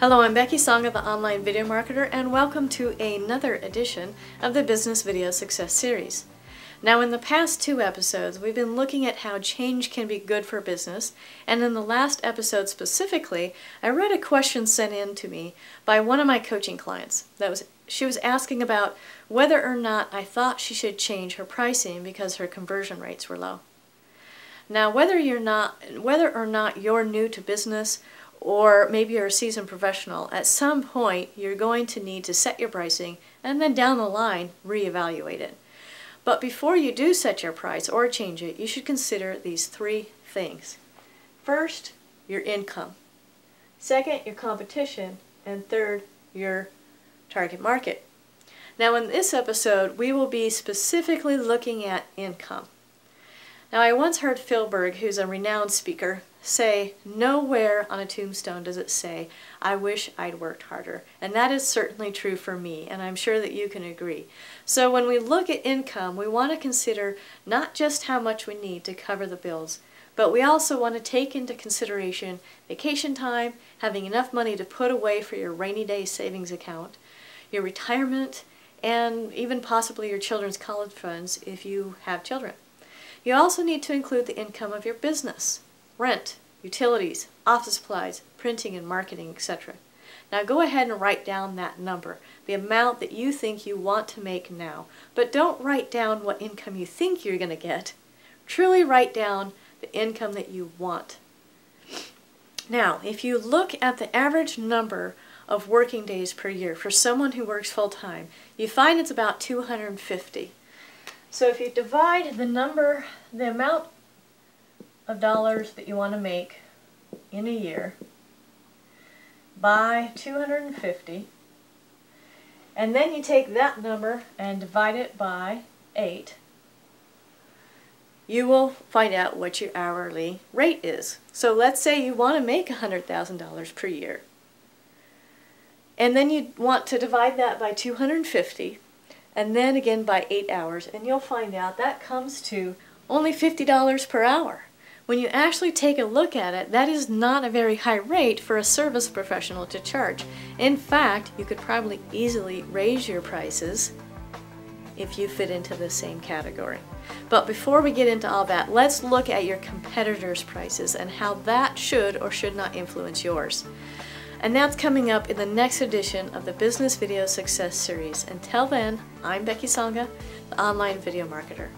Hello, I'm Becky Songa, the online video marketer, and welcome to another edition of the Business Video Success Series. Now, in the past two episodes, we've been looking at how change can be good for business, and in the last episode specifically, I read a question sent in to me by one of my coaching clients. She was asking about whether or not I thought she should change her pricing because her conversion rates were low. Now, whether or not you're new to business, or maybe you're a seasoned professional, at some point you're going to need to set your pricing and then down the line reevaluate it. But before you do set your price or change it, you should consider these three things. First, your income. Second, your competition. And third, your target market. Now, in this episode, we will be specifically looking at income. Now, I once heard Berg, who's a renowned speaker, say, nowhere on a tombstone does it say, I wish I'd worked harder. And that is certainly true for me, and I'm sure that you can agree. So when we look at income, we want to consider not just how much we need to cover the bills, but we also want to take into consideration vacation time, having enough money to put away for your rainy day savings account, your retirement, and even possibly your children's college funds if you have children. You also need to include the income of your business. Rent, utilities, office supplies, printing and marketing, etc. Now go ahead and write down that number, the amount that you think you want to make now. But don't write down what income you think you're going to get. Truly write down the income that you want. Now, if you look at the average number of working days per year for someone who works full-time, you find it's about 250. So if you divide the amount of dollars that you want to make in a year by 250, and then you take that number and divide it by 8, you will find out what your hourly rate is. So let's say you want to make $100,000 per year, and then you want to divide that by 250, and then again by 8 hours, and you'll find out that comes to only $50 per hour. When you actually take a look at it, that is not a very high rate for a service professional to charge. In fact, you could probably easily raise your prices if you fit into the same category. But before we get into all that, let's look at your competitors' prices and how that should or should not influence yours. And that's coming up in the next edition of the Business Video Success Series. Until then, I'm Becky Songa, the online video marketer.